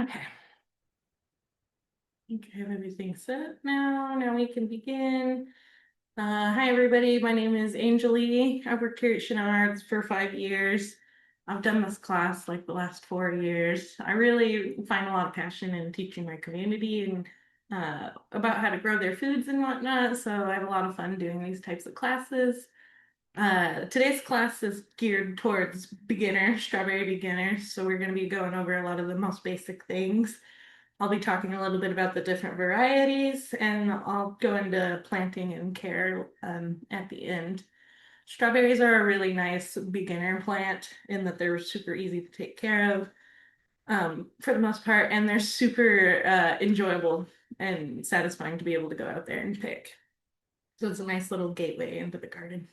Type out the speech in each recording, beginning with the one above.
Okay. I think I have everything set up now. Now we can begin. Hi, everybody. My name is Angelee. I've worked here at Chenard's for 5 years. I've done this class like the last 4 years. I really find a lot of passion in teaching my community and about how to grow their foods and whatnot. So I have a lot of fun doing these types of classes. Today's class is geared towards strawberry beginners. So we're going to be going over a lot of the most basic things. I'll be talking a little bit about the different varieties and I'll go into planting and care at the end. Strawberries are a really nice beginner plant in that they're super easy to take care of for the most part, and they're super enjoyable and satisfying to be able to go out there and pick. So it's a nice little gateway into the garden.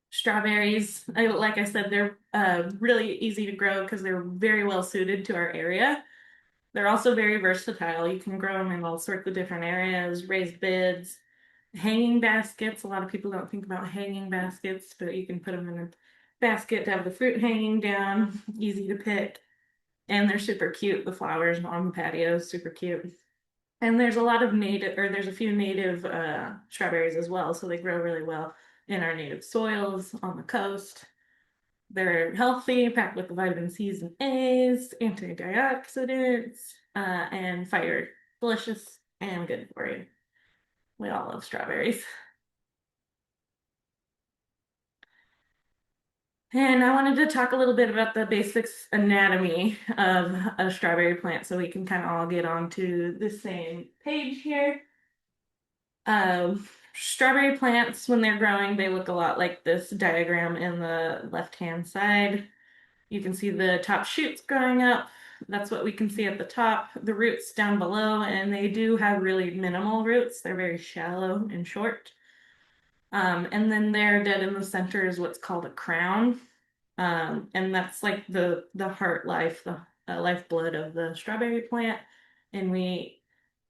Strawberries, like I said, they're really easy to grow because they're very well suited to our area. They're also very versatile. You can grow them in all sorts of different areas, raised beds, hanging baskets. A lot of people don't think about hanging baskets, but you can put them in a basket to have the fruit hanging down, easy to pick. And they're super cute. The flowers on the patio, super cute. And there's a lot of there's a few native strawberries as well, so they grow really well in our native soils on the coast. They're healthy, packed with the vitamin C's and A's, antioxidants, and fiber. Delicious and good for you. We all love strawberries. And I wanted to talk a little bit about the basics anatomy of a strawberry plant so we can kind of all get onto the same page here. Strawberry plants, when they're growing, they look a lot like this diagram in the left-hand side. You can see the top shoots growing up. That's what we can see at the top, the roots down below, and they do have really minimal roots. They're very shallow and short. And then there, dead in the center, is what's called a crown. And that's like the heart life, the lifeblood of the strawberry plant. And we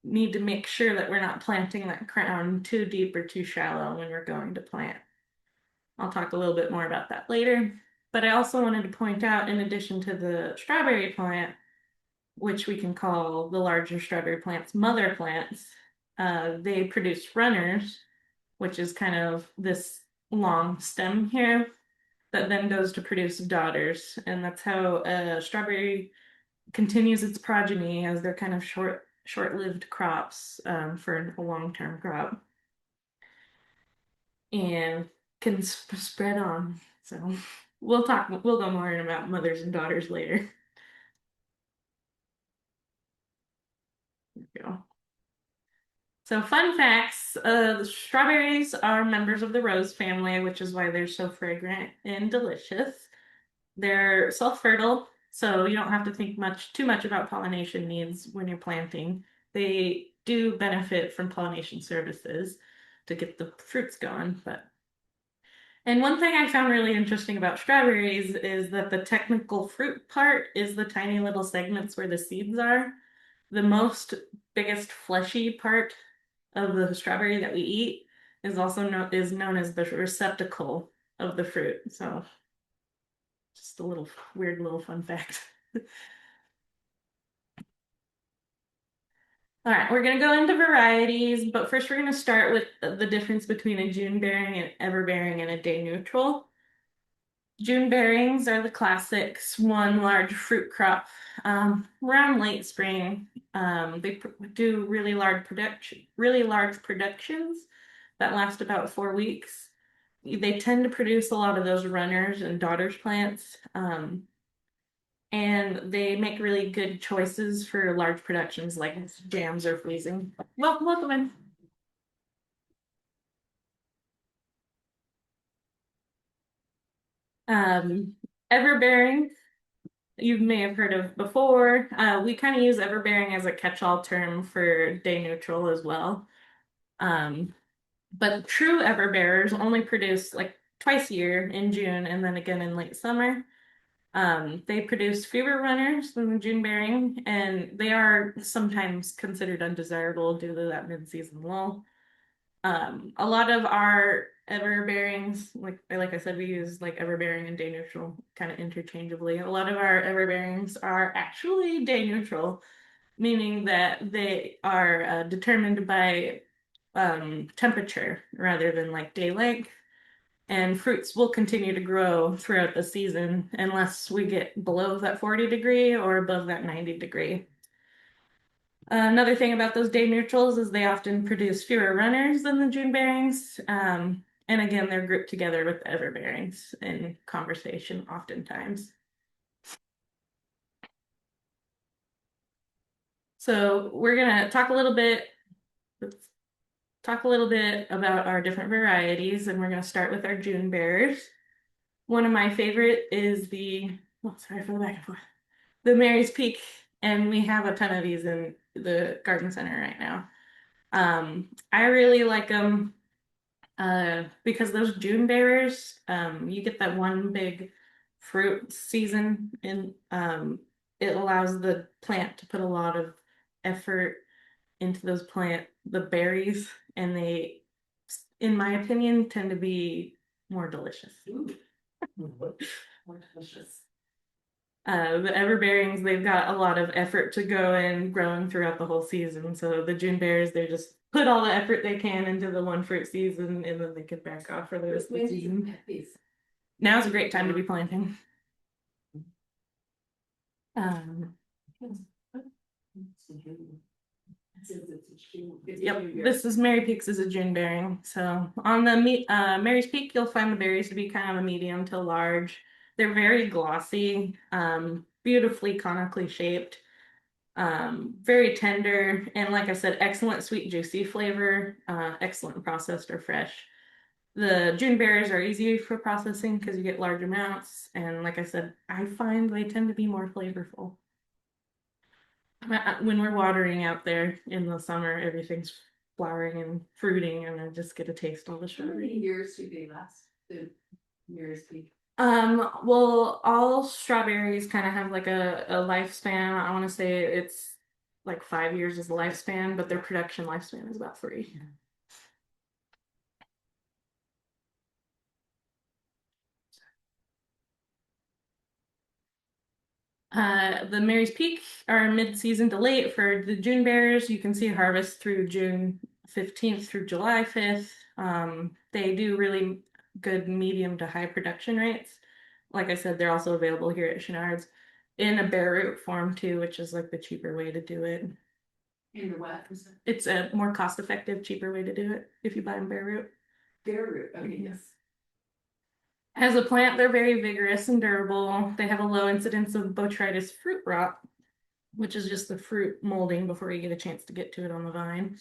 need to make sure that we're not planting that crown too deep or too shallow when we're going to plant. I'll talk a little bit more about that later. But I also wanted to point out, in addition to the strawberry plant, which we can call the larger strawberry plants mother plants, they produce runners, which is kind of this long stem here that then goes to produce daughters. And that's how a strawberry continues its progeny as they're kind of short-lived crops for a long-term crop and can spread on. So we'll go more about mothers and daughters later. There we go. So fun facts, the strawberries are members of the rose family, which is why they're so fragrant and delicious. They're self-fertile, so you don't have to think too much about pollination needs when you're planting. They do benefit from pollination services to get the fruits going, but and one thing I found really interesting about strawberries is that the technical fruit part is the tiny little segments where the seeds are. The most biggest fleshy part of the strawberry that we eat is known as the receptacle of the fruit. So just a little weird little fun fact. All right, we're gonna go into varieties, but first we're gonna start with the difference between a June bearing, an ever bearing, and a day neutral. June bearings are the classics, one large fruit crop around late spring. They do really large productions that last about 4 weeks. They tend to produce a lot of those runners and daughters plants, and they make really good choices for large productions like jams or freezing. Welcome in. Um, Everbearing you may have heard of before. We kind of use everbearing as a catch-all term for day neutral as well. Um, but true everbearers only produce like twice a year in June and then again in late summer. They produce fewer runners than the June bearing, and they are sometimes considered undesirable due to that mid-season lull. A lot of our everbearings, like I said, we use like everbearing and day neutral kind of interchangeably. A lot of our everbearings are actually day neutral, meaning that they are determined by temperature rather than like day length. And fruits will continue to grow throughout the season unless we get below that 40 degree or above that 90 degree. Another thing about those day neutrals is they often produce fewer runners than the June bearings. And again, they're grouped together with the everbearings in conversation oftentimes. So we're gonna talk a little bit about our different varieties, and we're gonna start with our June bearers. One of my favorite is sorry for the back and forth, the Mary's Peak, and we have a ton of these in the garden center right now. I really like them because those June bearers, you get that one big fruit season, and it allows the plant to put a lot of effort into the berries, and they, in my opinion, tend to be more delicious. More delicious. The everbearings, they've got a lot of effort to go in growing throughout the whole season. So the June bears, they just put all the effort they can into the one fruit season, and then they can back off for the rest of the season. Now's a great time to be planting. Um, Yep, this is Mary Peaks is a June bearing. So on the Mary's Peak, you'll find the berries to be kind of a medium to large. They're very glossy, beautifully conically shaped, very tender, and like I said, excellent sweet, juicy flavor, excellent processed or fresh. The June berries are easy for processing because you get large amounts, and like I said, I find they tend to be more flavorful. When we're watering out there in the summer, everything's flowering and fruiting, and I just get a taste all the How many strawberry. years do they last? The Mary's Peak. Well, all strawberries kind of have like a lifespan. I want to say it's like 5 years is the lifespan, but their production lifespan is about 3. The Mary's Peak are mid-season to late for the June bears. You can see harvest through June 15th through July 5th. They do really good medium to high production rates. Like I said, they're also available here at Chenard's in a bare root form too, which is like the cheaper way to do it. In the what? It's a more cost-effective, cheaper way to do it if you buy them bare root. Bare root. Okay, yes. As a plant, they're very vigorous and durable. They have a low incidence of botrytis fruit rot, which is just the fruit molding before you get a chance to get to it on the vine.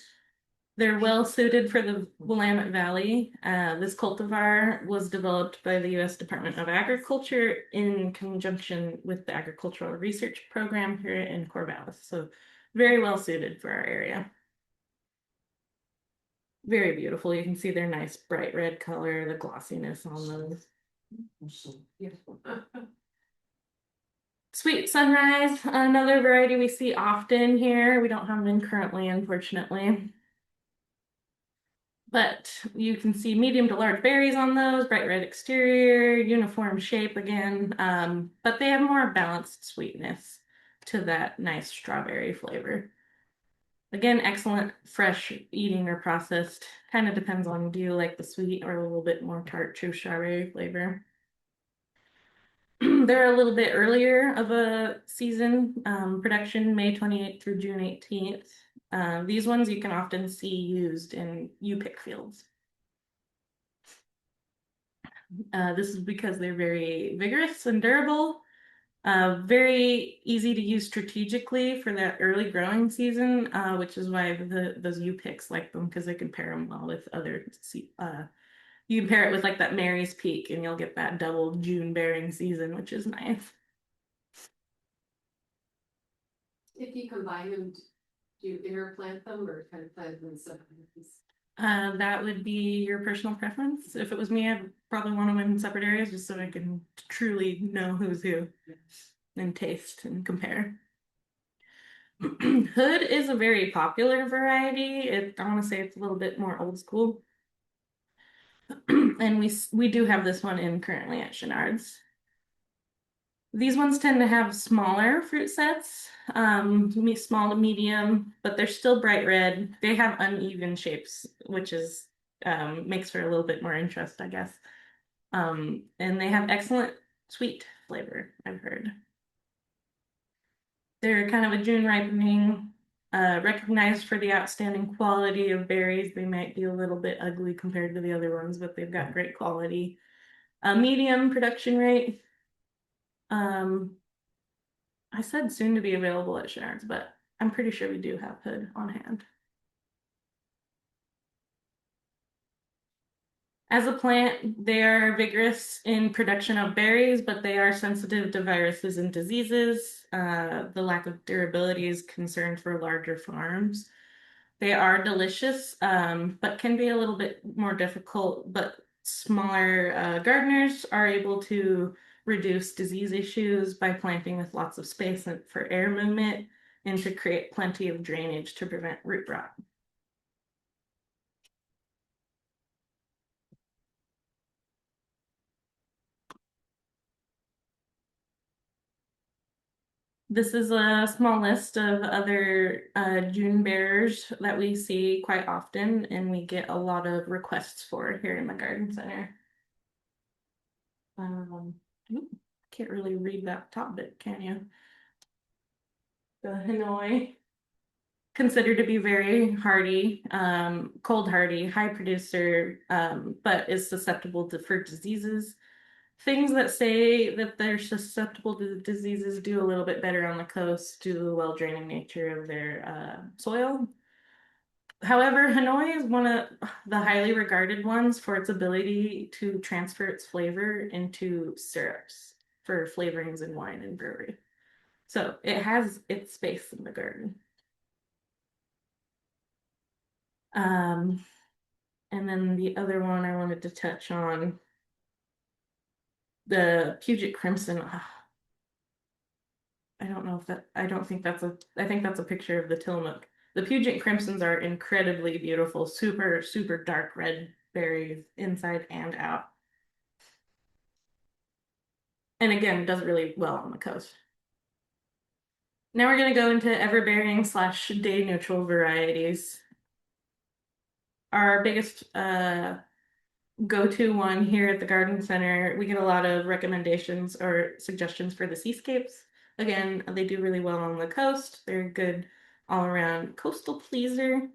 They're well suited for the Willamette Valley. This cultivar was developed by the U.S. Department of Agriculture in conjunction with the Agricultural Research Program here in Corvallis. So very well suited for our area. Very beautiful. You can see their nice bright red color, the glossiness on those. Sweet Sunrise, another variety we see often here. We don't have them currently, unfortunately. But you can see medium to large berries on those, bright red exterior, uniform shape again, but they have more balanced sweetness to that nice strawberry flavor. Again, excellent fresh eating or processed. Kind of depends on do you like the sweet or a little bit more tart true strawberry flavor. They're a little bit earlier of a season, production May 28th through June 18th. These ones you can often see used in U-pick fields. This is because they're very vigorous and durable, very easy to use strategically for that early growing season, which is why those U-picks like them because they can pair them well with other you can pair it with like that Mary's Peak and you'll get that double June bearing season, which is nice. If you combine them, do you interplant them or kind of plant them separately? That would be your personal preference. If it was me, I'd probably want them in separate areas just so I can truly know who's who and taste and compare. Hood is a very popular variety. I want to say it's a little bit more old school. And we do have this one in currently at Chenard's. These ones tend to have smaller fruit sets, small to medium, but they're still bright red. They have uneven shapes, which is makes for a little bit more interest, I guess. And they have excellent sweet flavor, I've heard. They're kind of a June ripening, recognized for the outstanding quality of berries. They might be a little bit ugly compared to the other ones, but they've got great quality. A medium production rate. Um, I said soon to be available at Sharon's, but I'm pretty sure we do have Hood on hand. As a plant, they are vigorous in production of berries, but they are sensitive to viruses and diseases. The lack of durability is concerned for larger farms. They are delicious, but can be a little bit more difficult. But smaller gardeners are able to reduce disease issues by planting with lots of space for air movement and to create plenty of drainage to prevent root rot. This is a small list of other June bearers that we see quite often and we get a lot of requests for here in the garden center. Um, can't really read that top bit, can you? The Hanoi, considered to be very hardy, cold hardy, high producer, but is susceptible for diseases. Things that say that they're susceptible to diseases do a little bit better on the coast due to the well-draining nature of their soil. However, Hanoi is one of the highly regarded ones for its ability to transfer its flavor into syrups for flavorings in wine and brewery. So it has its space in the garden. Um, and then the other one I wanted to touch on, the Puget Crimson. I don't know if that, I don't think that's I think that's a picture of the Tillamook. The Puget Crimsons are incredibly beautiful, super, super dark red berries inside and out. And again, does really well on the coast. Now we're going to go into everbearing slash day neutral varieties. Our biggest go-to one here at the garden center, we get a lot of recommendations or suggestions for the seascapes. Again, they do really well on the coast. They're good all around coastal pleaser.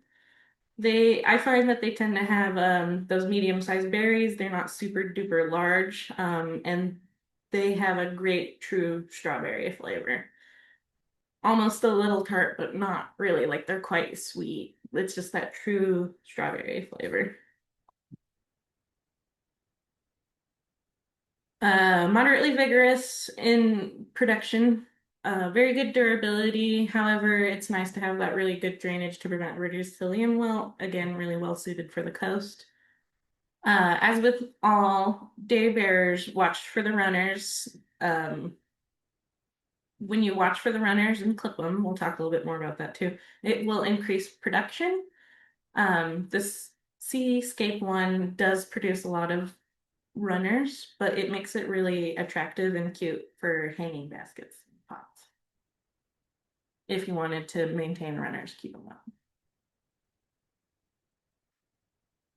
I find that they tend to have those medium-sized berries. They're not super duper large, and they have a great true strawberry flavor. Almost a little tart, but not really. Like they're quite sweet. It's just that true strawberry flavor. Moderately vigorous in production, very good durability. However, it's nice to have that really good drainage to prevent reduced psyllium wilt. Again, really well suited for the coast. As with all day bearers, watch for the runners. When you watch for the runners and clip them, we'll talk a little bit more about that too. It will increase production. This Seascape one does produce a lot of runners, but it makes it really attractive and cute for hanging baskets and pots. If you wanted to maintain runners, keep them up.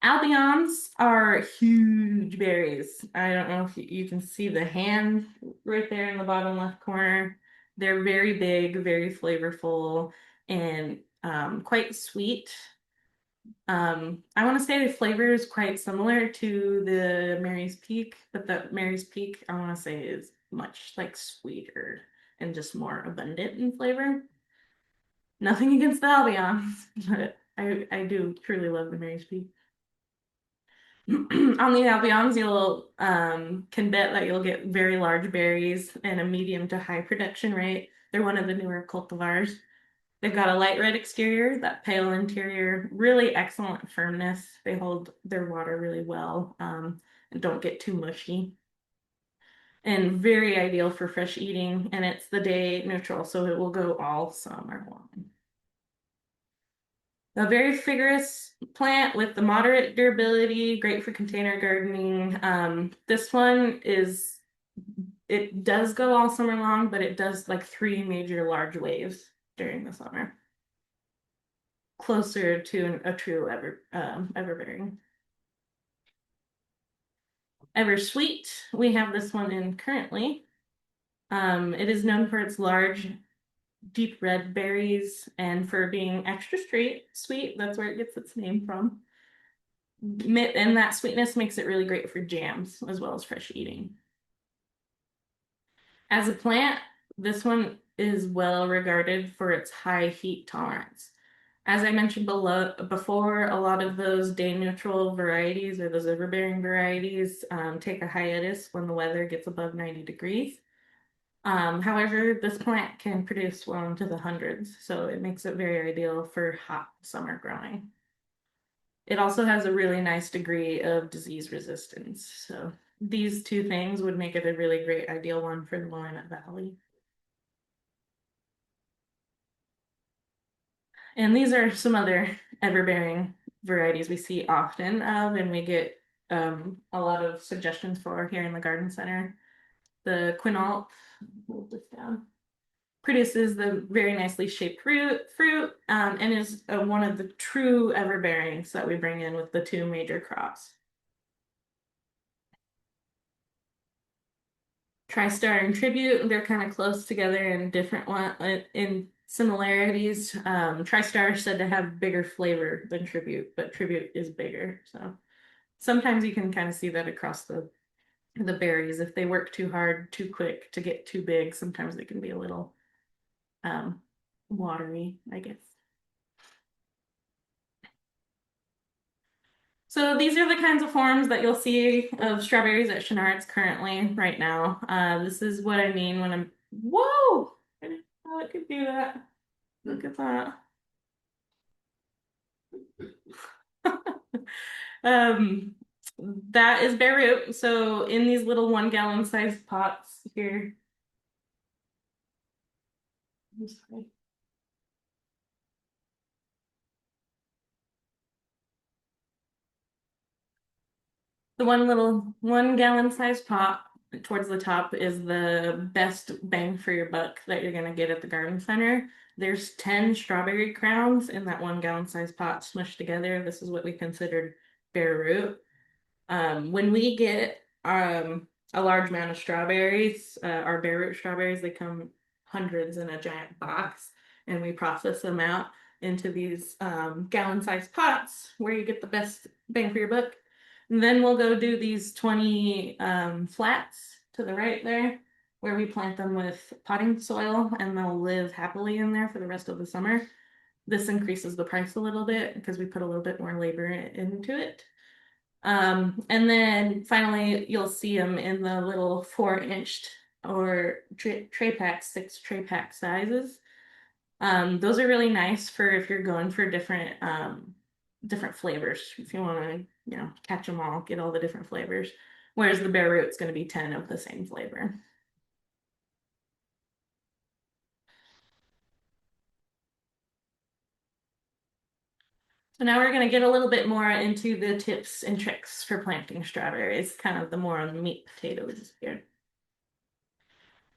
Albions are huge berries. I don't know if you can see the hand right there in the bottom left corner. They're very big, very flavorful, and quite sweet. I want to say the flavor is quite similar to the Mary's Peak, but the Mary's Peak, I want to say, is much like sweeter and just more abundant in flavor. Nothing against the Albions, but I do truly love the Mary's Peak. On the Albions, you'll can bet that you'll get very large berries and a medium to high production rate. They're one of the newer cultivars. They've got a light red exterior, that pale interior, really excellent firmness. They hold their water really well and don't get too mushy. and very ideal for fresh eating. And it's the day neutral, so it will go all summer long. A very vigorous plant with the moderate durability, great for container gardening. This one is, it does go all summer long, but it does like three major large waves during the summer, closer to a true everbearing. Eversweet, we have this one in currently. It is known for its large, deep red berries and for being extra straight, sweet. That's where it gets its name from. And that sweetness makes it really great for jams as well as fresh eating. As a plant, this one is well regarded for its high heat tolerance. As I mentioned before, a lot of those day neutral varieties or those overbearing varieties take a hiatus when the weather gets above 90 degrees. However, this plant can produce well into the hundreds, so it makes it very ideal for hot summer growing. It also has a really nice degree of disease resistance. So these two things would make it a really great ideal one for the Willamette Valley. And these are some other everbearing varieties we see often of, and we get a lot of suggestions for here in the garden center. The quinault, hold this down, produces the very nicely shaped fruit and is one of the true everbearings that we bring in with the two major crops. TriStar and Tribute, they're kind of close together in different one in similarities. TriStar is said to have bigger flavor than Tribute, but Tribute is bigger. So sometimes you can kind of see that across the berries. If they work too hard, too quick to get too big, sometimes they can be a little um, watery, I guess. So these are the kinds of forms that you'll see of strawberries at Chenard's currently right now. This is what I mean when I'm, whoa! I didn't know it could do that. Look at that. Um, that is bare root. So in these little 1 gallon sized pots here, I'm sorry. The one little 1 gallon sized pot towards the top is the best bang for your buck that you're gonna get at the garden center. There's 10 strawberry crowns in that 1 gallon sized pot smushed together. This is what we considered bare root. When we get a large amount of strawberries, our bare root strawberries, they come hundreds in a giant box, and we process them out into these gallon-sized pots where you get the best bang for your buck. And then we'll go do these 20 flats to the right there, where we plant them with potting soil, and they'll live happily in there for the rest of the summer. This increases the price a little bit because we put a little bit more labor into it. And then finally, you'll see them in the little 4 inched or tray pack, 6 tray pack sizes. Those are really nice for if you're going for different flavors. If you want to, catch them all, get all the different flavors. Whereas the bare root's going to be 10 of the same flavor. So now we're going to get a little bit more into the tips and tricks for planting strawberries, kind of the more on the meat potatoes here.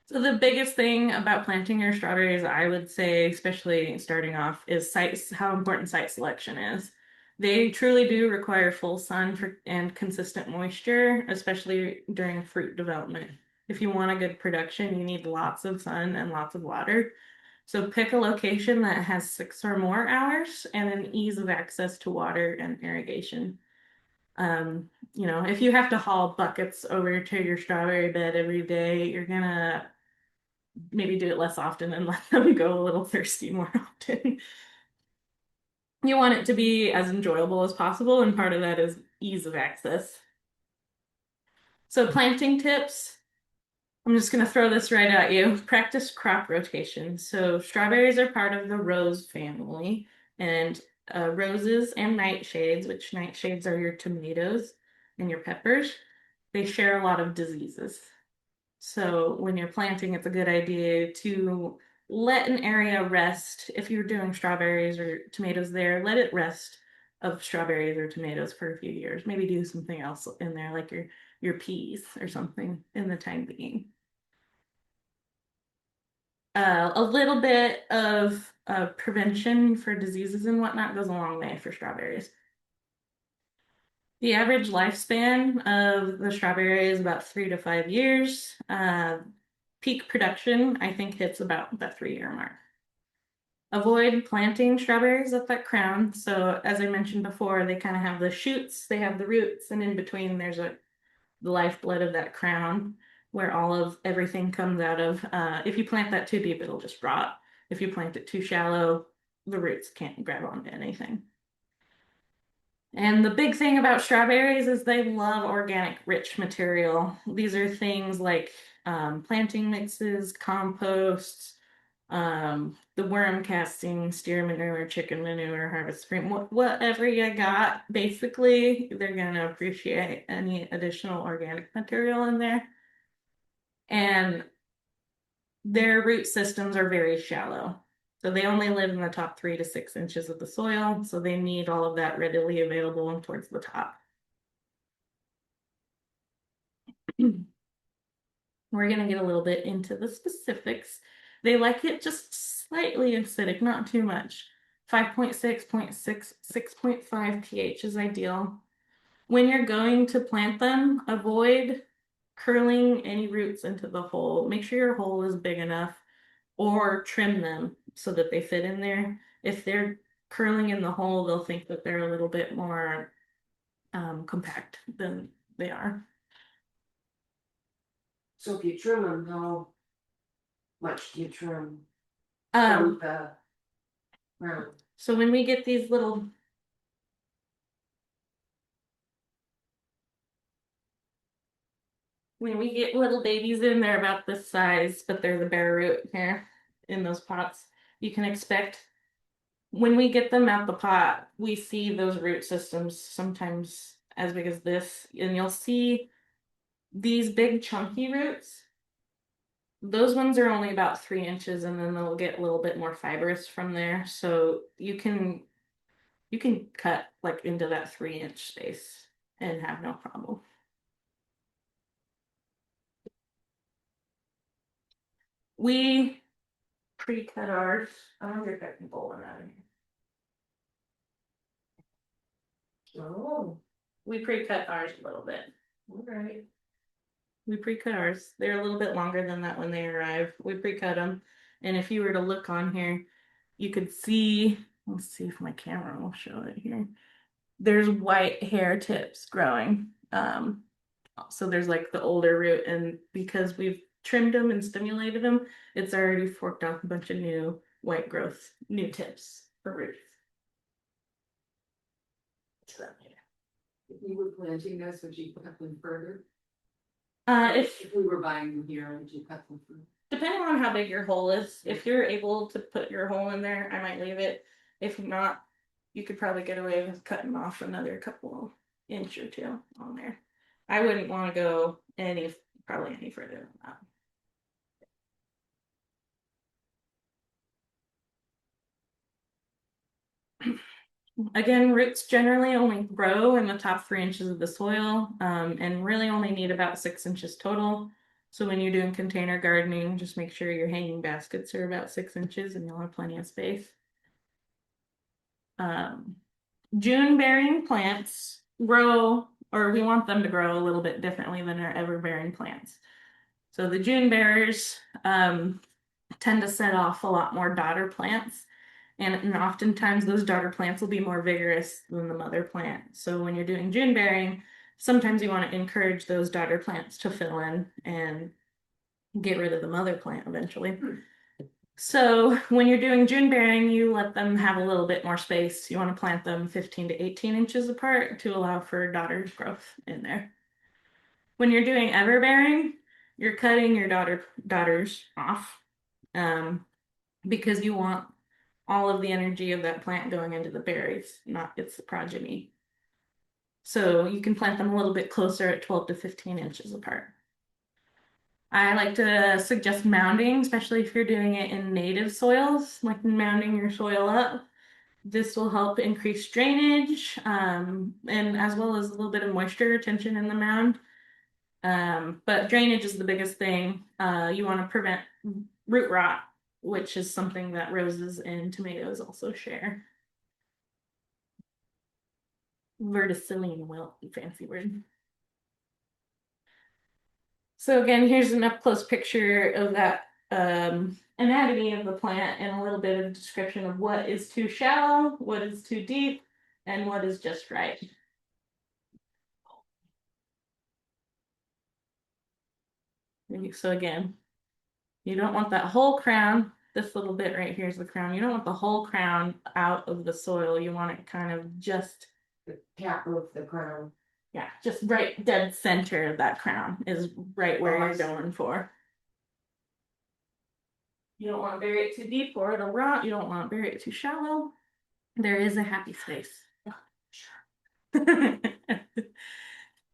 So the biggest thing about planting your strawberries, I would say, especially starting off, is how important site selection is. They truly do require full sun and consistent moisture, especially during fruit development. If you want a good production, you need lots of sun and lots of water. So pick a location that has 6 or more hours and an ease of access to water and irrigation. If you have to haul buckets over to your strawberry bed every day, you're gonna maybe do it less often and let them go a little thirsty more often. You want it to be as enjoyable as possible, and part of that is ease of access. So planting tips, I'm just going to throw this right at you. Practice crop rotation. So strawberries are part of the rose family, and roses and nightshades, which nightshades are your tomatoes and your peppers, they share a lot of diseases. So when you're planting, it's a good idea to let an area rest. If you're doing strawberries or tomatoes there, let it rest of strawberries or tomatoes for a few years. Maybe do something else in there, like your peas or something in the time being. A little bit of prevention for diseases and whatnot goes a long way for strawberries. The average lifespan of the strawberry is about 3 to 5 years. Peak production, I think, hits about the 3 year mark. Avoid planting strawberries at that crown. So, as I mentioned before, they kind of have the shoots, they have the roots, and in between, there's the lifeblood of that crown where all of everything comes out of. If you plant that too deep, it'll just rot. If you plant it too shallow, the roots can't grab onto anything. And the big thing about strawberries is they love organic, rich material. These are things like planting mixes, compost, the worm casting, steer manure, chicken manure, harvest cream, whatever you got. Basically, they're going to appreciate any additional organic material in there. And their root systems are very shallow. So they only live in the top 3 to 6 inches of the soil. So they need all of that readily available towards the top. We're going to get a little bit into the specifics. They like it just slightly acidic, not too much. 5.6, 0.6, 6.5 pH is ideal. When you're going to plant them, avoid curling any roots into the hole. Make sure your hole is big enough or trim them so that they fit in there. If they're curling in the hole, they'll think that they're a little bit more compact than they are. So if you trim them, how much do you trim Um, from the ground? so when we get these little When we get little babies in, they're about this size, but they're the bare root here in those pots. You can expect when we get them out the pot, we see those root systems sometimes as big as this, and you'll see these big chunky roots. Those ones are only about 3 inches, and then they'll get a little bit more fibrous from there. So you can cut like into that 3 inch space and have no problem. We pre-cut ours. I wonder if I can pull one out of here. Oh, We pre-cut ours a little bit. all right. We pre-cut ours. They're a little bit longer than that when they arrive. We pre-cut them. And if you were to look on here, you could see, let's see if my camera will show it here. There's white hair tips growing. So there's like the older root, and because we've trimmed them and stimulated them, it's already forked off a bunch of new white growth, new tips for roots. So, If you were planting this, would you cut them further? if If we were buying them here, would you cut them further? Depending on how big your hole is, if you're able to put your hole in there, I might leave it. If not, you could probably get away with cutting off another couple inch or two on there. I wouldn't want to go probably any further than that. Again, roots generally only grow in the top 3 inches of the soil, and really only need about 6 inches total. So when you're doing container gardening, just make sure your hanging baskets are about 6 inches and you'll have plenty of space. Um, June bearing plants grow, or we want them to grow a little bit differently than our ever bearing plants. So the June bearers tend to set off a lot more daughter plants. And oftentimes those daughter plants will be more vigorous than the mother plant. So when you're doing June bearing, sometimes you want to encourage those daughter plants to fill in and get rid of the mother plant eventually. So when you're doing June bearing, you let them have a little bit more space. You want to plant them 15 to 18 inches apart to allow for daughter growth in there. When you're doing ever bearing, you're cutting your daughters off, because you want all of the energy of that plant going into the berries, not its progeny. So you can plant them a little bit closer at 12 to 15 inches apart. I like to suggest mounding, especially if you're doing it in native soils, like mounding your soil up. This will help increase drainage, and as well as a little bit of moisture retention in the mound. But drainage is the biggest thing. You want to prevent root rot, which is something that roses and tomatoes also share. Verticillium wilt, fancy word. So again, here's an up close picture of that anatomy of the plant and a little bit of description of what is too shallow, what is too deep, and what is just right. So again, you don't want that whole crown. This little bit right here is the crown. You don't want the whole crown out of the soil. You want it kind of just, The cap of the crown. yeah, just right dead center of that crown is right where Oh, I you're see. going for. You don't want to bury it too deep or it'll rot. You don't want to bury it too shallow. There is a happy space.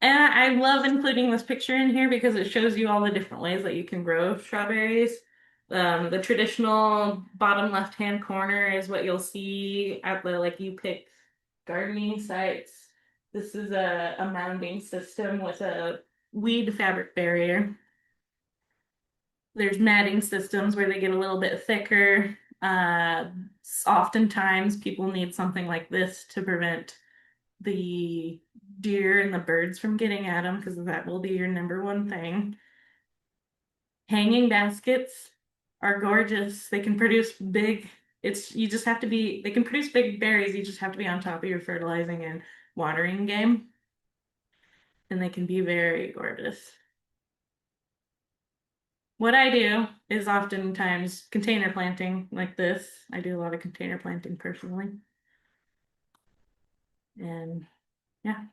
And I love including this picture in here because it shows you all the different ways that you can grow strawberries. The traditional bottom left-hand corner is what you'll see at the like you pick gardening sites. This is a mounding system with a weed fabric barrier. There's matting systems where they get a little bit thicker. Oftentimes people need something like this to prevent the deer and the birds from getting at them because that will be your number one thing. Hanging baskets are gorgeous. They can produce big, it's you just have to be they can produce big berries, you just have to be on top of your fertilizing and watering game. And they can be very gorgeous. What I do is oftentimes container planting like this. I do a lot of container planting personally. And yeah,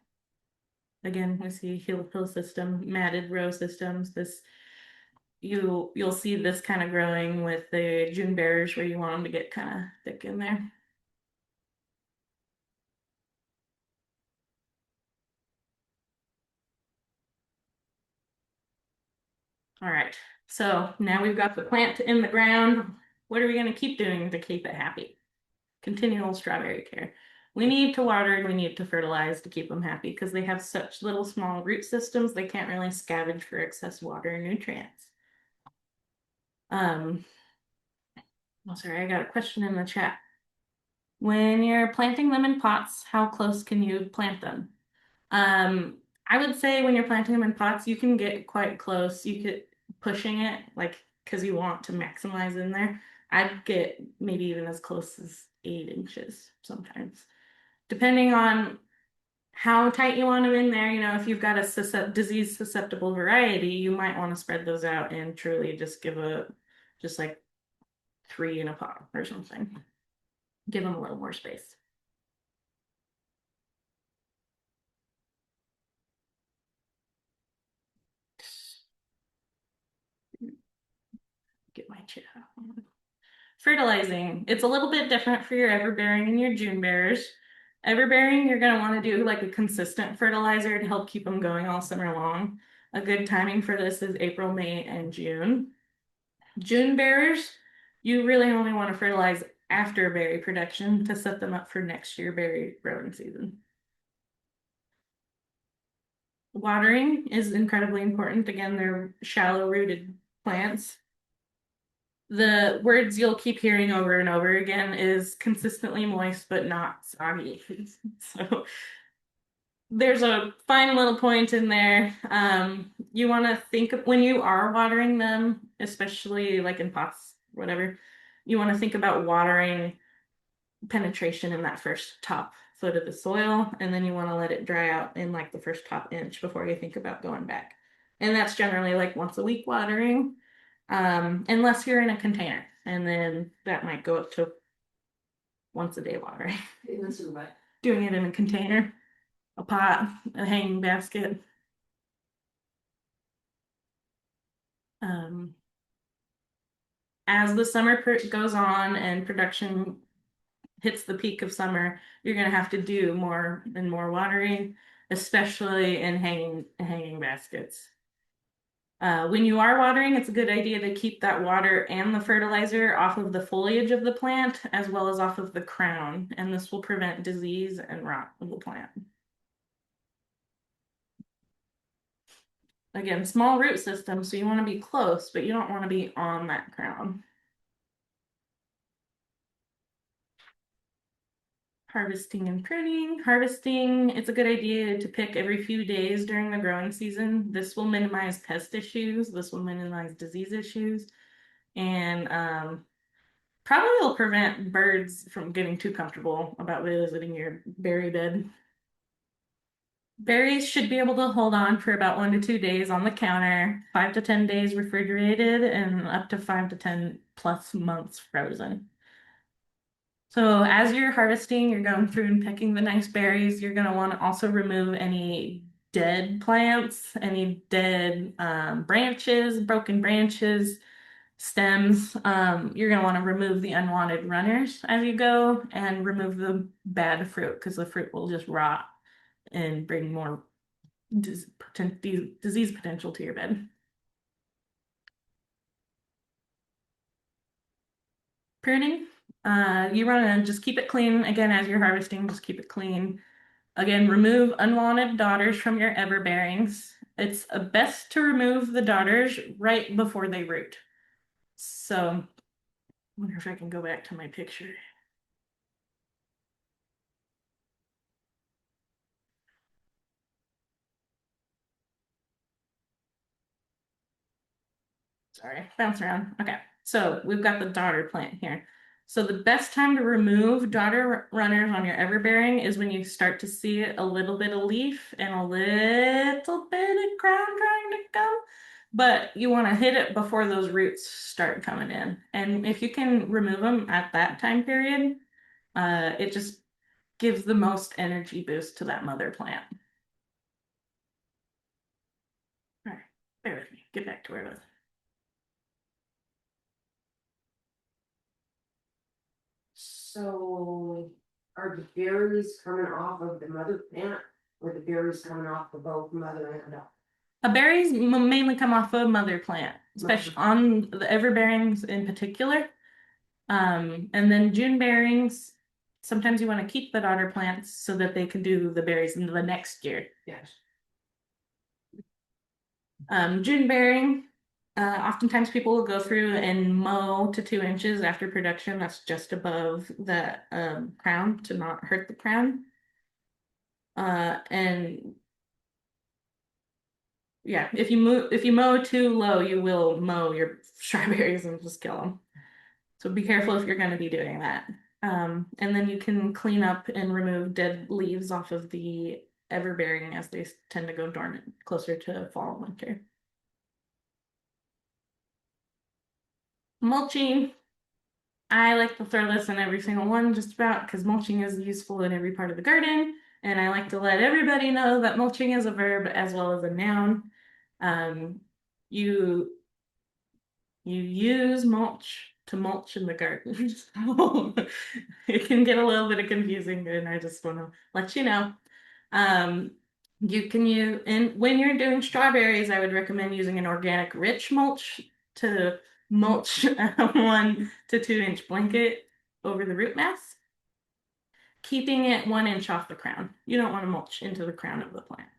again, we see hill system, matted row systems. This you'll see this kind of growing with the June bears where you want them to get kind of thick in there. All right, so now we've got the plant in the ground. What are we going to keep doing to keep it happy? Continual strawberry care. We need to water and we need to fertilize to keep them happy because they have such little small root systems, they can't really scavenge for excess water and nutrients. Oh, sorry, I got a question in the chat. When you're planting them in pots, how close can you plant them? I would say when you're planting them in pots, you can get quite close. You could pushing it like because you want to maximize in there. I'd get maybe even as close as 8 inches sometimes, depending on how tight you want them in there. You know, if you've got a disease susceptible variety, you might want to spread those out and truly just give just like 3 in a pot or something. Give them a little more space. Get my chat. Fertilizing. It's a little bit different for your everbearing and your June bears. Everbearing, you're going to want to do like a consistent fertilizer to help keep them going all summer long. A good timing for this is April, May, and June. June bears, you really only want to fertilize after berry production to set them up for next year berry growing season. Watering is incredibly important. Again, they're shallow rooted plants. The words you'll keep hearing over and over again is consistently moist but not soggy. So there's a fine little point in there. You want to think of when you are watering them, especially like in pots, whatever, you want to think about watering penetration in that first top foot of the soil, and then you want to let it dry out in like the first top inch before you think about going back. And that's generally like once a week watering, unless you're in a container, and then that might go up to once a day watering. Doing it in a container, a pot, a hanging basket. Um, as the summer goes on and production hits the peak of summer, you're going to have to do more and more watering, especially in hanging baskets. When you are watering, it's a good idea to keep that water and the fertilizer off of the foliage of the plant as well as off of the crown, and this will prevent disease and rot of the plant. Again, small root system, so you want to be close, but you don't want to be on that crown. Harvesting and pruning. Harvesting, it's a good idea to pick every few days during the growing season. This will minimize pest issues, this will minimize disease issues, and probably will prevent birds from getting too comfortable about visiting your berry bed. Berries should be able to hold on for about 1 to 2 days on the counter, 5 to 10 days refrigerated, and up to 5 to 10+ months frozen. So as you're harvesting, you're going through and picking the nice berries. You're going to want to also remove any dead plants, any dead branches, broken branches, stems. You're going to want to remove the unwanted runners as you go and remove the bad fruit because the fruit will just rot and bring more disease potential to your bed. Pruning, you want to just keep it clean. Again, as you're harvesting, just keep it clean. Again, remove unwanted daughters from your everbearings. It's best to remove the daughters right before they root. So, I wonder if I can go back to my picture. Sorry, bounce around. Okay, so we've got the daughter plant here. So the best time to remove daughter runners on your everbearing is when you start to see a little bit of leaf and a little bit of crown trying to come. But you want to hit it before those roots start coming in. And if you can remove them at that time period, it just gives the most energy boost to that mother plant. All right, bear with me. Get back to where I was. So are the berries coming off of the mother plant or the berries coming off of both mother and daughter? Berries mainly come off of mother plant, especially on the everbearings in particular. And then June bearings, sometimes you want to keep the daughter plants so that they can do the berries into the next year. Yes. June bearing, oftentimes people will go through and mow to 2 inches after production. That's just above the crown to not hurt the crown. And yeah, if you mow too low, you will mow your strawberries and just kill them. So be careful if you're going to be doing that. And then you can clean up and remove dead leaves off of the everbearing as they tend to go dormant closer to fall and winter. Mulching. I like to throw this in every single one just about because mulching is useful in every part of the garden. And I like to let everybody know that mulching is a verb as well as a noun. Um, you you use mulch to mulch in the garden. So it can get a little bit confusing, and I just want to let you know. Um, you can use, and when you're doing strawberries, I would recommend using an organic rich mulch to mulch a 1 to 2 inch blanket over the root mass, keeping it 1 inch off the crown. You don't want to mulch into the crown of the plant.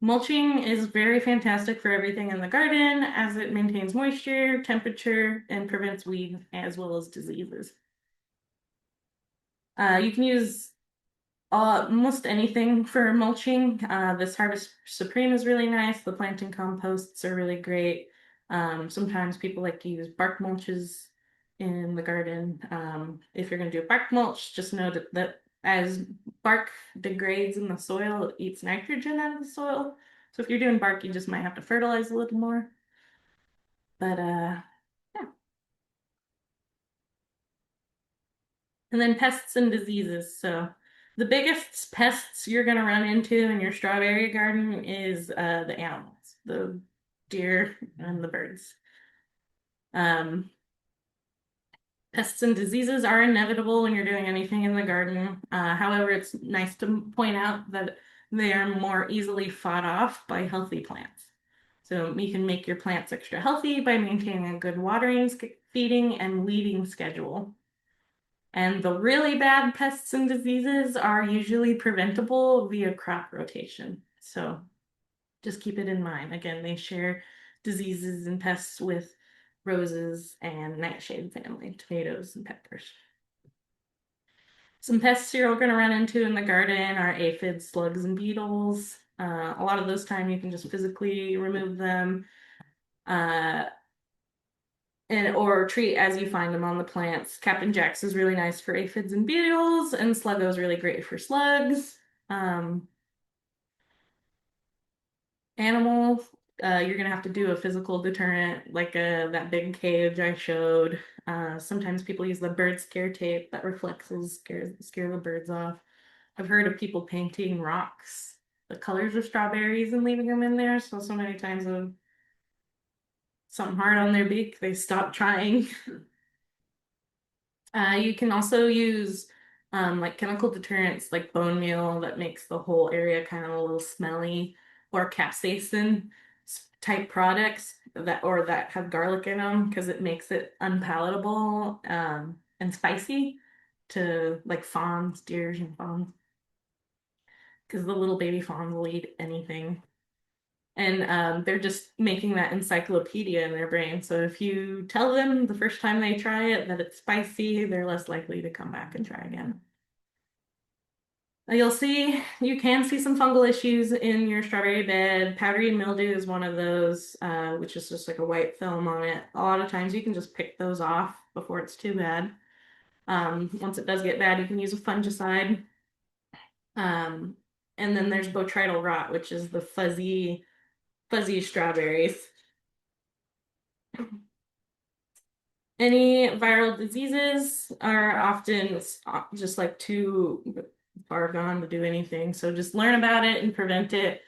Mulching is very fantastic for everything in the garden as it maintains moisture, temperature, and prevents weeds as well as diseases. You can use almost anything for mulching. This Harvest Supreme is really nice. The planting composts are really great. Sometimes people like to use bark mulches in the garden. If you're going to do bark mulch, just know that as bark degrades in the soil, it eats nitrogen out of the soil. So if you're doing bark, you just might have to fertilize a little more. But yeah. And then pests and diseases. So the biggest pests you're going to run into in your strawberry garden is the animals, the deer and the birds. Um, Pests and diseases are inevitable when you're doing anything in the garden. However, it's nice to point out that they are more easily fought off by healthy plants. So you can make your plants extra healthy by maintaining a good watering, feeding, and weeding schedule. And the really bad pests and diseases are usually preventable via crop rotation. So just keep it in mind. Again, they share diseases and pests with roses and nightshade family, tomatoes and peppers. Some pests you're going to run into in the garden are aphids, slugs, and beetles. A lot of those time you can just physically remove them, uh, and or treat as you find them on the plants. Captain Jack's is really nice for aphids and beetles, and Sluggo is really great for slugs. Um, Animals, you're gonna have to do a physical deterrent, like that big cage I showed. Sometimes people use the bird scare tape that reflexes scare the birds off. I've heard of people painting rocks, the colors of strawberries and leaving them in there. So many times of something hard on their beak, they stop trying. You can also use like chemical deterrents like bone meal that makes the whole area kind of a little smelly, or capsaicin type products that have garlic in them because it makes it unpalatable and spicy to like fawns, deers, and fawns because the little baby fawns will eat anything. And they're just making that encyclopedia in their brain. So if you tell them the first time they try it that it's spicy, they're less likely to come back and try again. You can see some fungal issues in your strawberry bed. Powdery mildew is one of those, which is just like a white film on it. A lot of times you can just pick those off before it's too bad. Once it does get bad, you can use a fungicide. Um, and then there's botrytis rot, which is the fuzzy strawberries. Any viral diseases are often just like too far gone to do anything. So just learn about it and prevent it.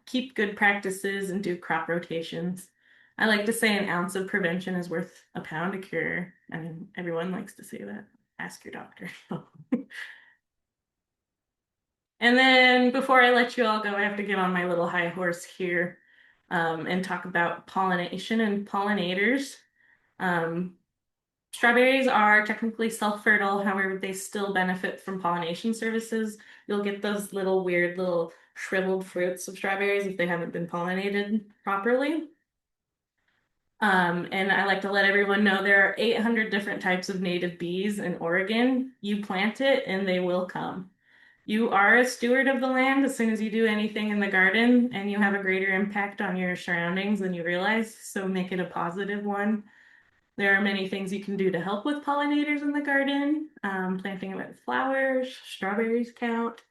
Keep good practices and do crop rotations. I like to say an ounce of prevention is worth a pound of cure. I mean, everyone likes to say that. Ask your doctor. And then before I let you all go, I have to get on my little high horse here, and talk about pollination and pollinators. Um, Strawberries are technically self-fertile, however, they still benefit from pollination services. You'll get those little weird little shriveled fruits of strawberries if they haven't been pollinated properly. And I like to let everyone know there are 800 different types of native bees in Oregon. You plant it and they will come. You are a steward of the land as soon as you do anything in the garden, and you have a greater impact on your surroundings than you realize, so make it a positive one. There are many things you can do to help with pollinators in the garden. Planting with flowers, strawberries count.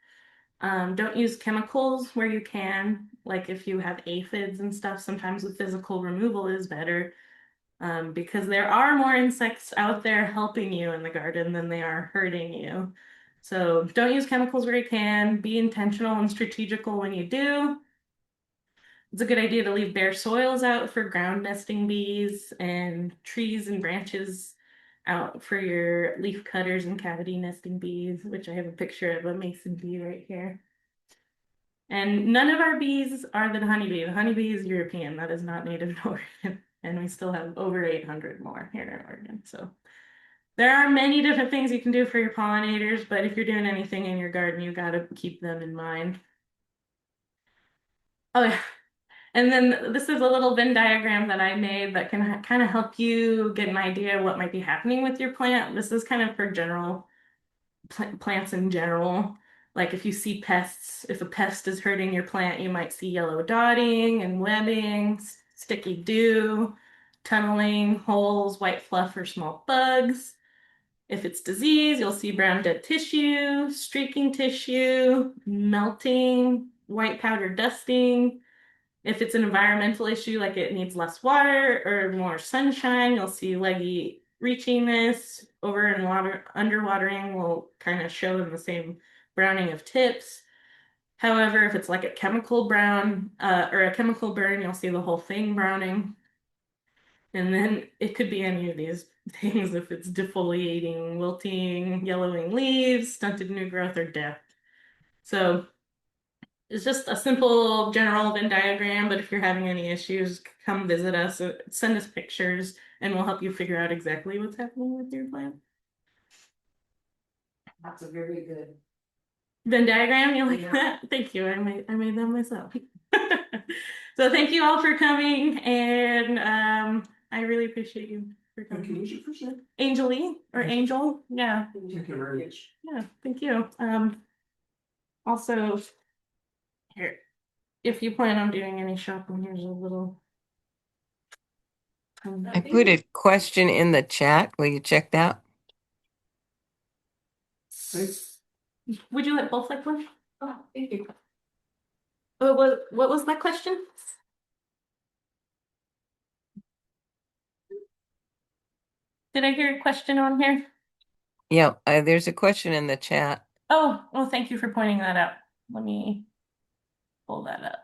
Don't use chemicals where you can. Like if you have aphids and stuff, sometimes the physical removal is better, because there are more insects out there helping you in the garden than they are hurting you. So don't use chemicals where you can. Be intentional and strategical when you do. It's a good idea to leave bare soils out for ground nesting bees and trees and branches out for your leaf cutters and cavity nesting bees, which I have a picture of a mason bee right here. And none of our bees are the honeybee. The honeybee is European, that is not native to Oregon. And we still have over 800 more here in Oregon. So there are many different things you can do for your pollinators, but if you're doing anything in your garden, you got to keep them in mind. Oh, yeah. And then this is a little Venn diagram that I made that can kind of help you get an idea of what might be happening with your plant. This is kind of for general plants in general. Like if you see pests, if a pest is hurting your plant, you might see yellow dotting and webbing, sticky dew, tunneling, holes, white fluff, or small bugs. If it's disease, you'll see brown dead tissue, streaking tissue, melting, white powder dusting. If it's an environmental issue, like it needs less water or more sunshine, you'll see leggy reachiness. Over and underwatering will kind of show them the same browning of tips. However, if it's like a chemical brown or a chemical burn, you'll see the whole thing browning. And then it could be any of these things if it's defoliating, wilting, yellowing leaves, stunted new growth, or death. So It's just a simple general Venn diagram, but if you're having any issues, come visit us, send us pictures, and we'll help you figure out exactly what's happening with your plant. That's a very good. Venn diagram, you like Yeah. that? Thank you. I made them myself. So thank you all for coming, and I really appreciate you for Can coming. you use your first name? Angelee or Angel? Yeah, Thank you very much. yeah. Thank you. Also, here, if you plan on doing any shopping, here's a little. I put a question in the chat. Will you check that? Would you like both like one? Oh, thank you. What was that question? Did I hear a question on here? Yeah, there's a question in the chat. Oh, thank you for pointing that out. Let me pull that up.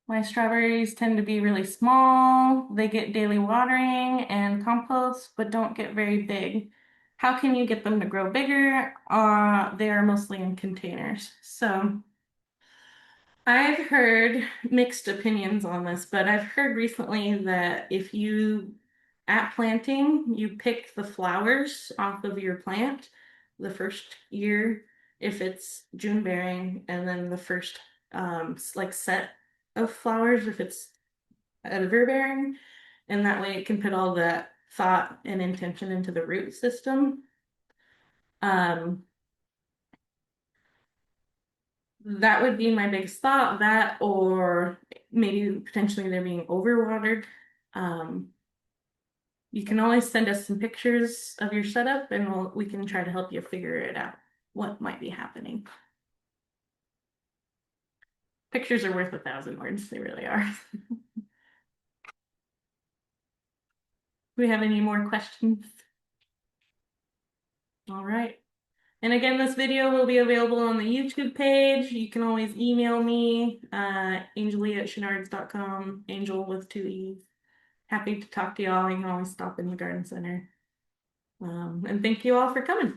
My strawberries tend to be really small. They get daily watering and compost, but don't get very big. How can you get them to grow bigger? They are mostly in containers. So I've heard mixed opinions on this, but I've heard recently that if you, at planting, you pick the flowers off of your plant the first year, if it's June bearing, and then the first like set of flowers if it's editor bearing, and that way it can put all that thought and intention into the root system. Um, that would be my biggest thought, that or maybe potentially they're being overwatered. Um, you can always send us some pictures of your setup and we can try to help you figure it out, what might be happening. Pictures are worth 1,000 words, they really are. Do we have any more questions? All right. And again, this video will be available on the YouTube page. You can always email me, angelee@chenards.com, angel with 2 E's. Happy to talk to y'all. You can always stop in the garden center. And thank you all for coming.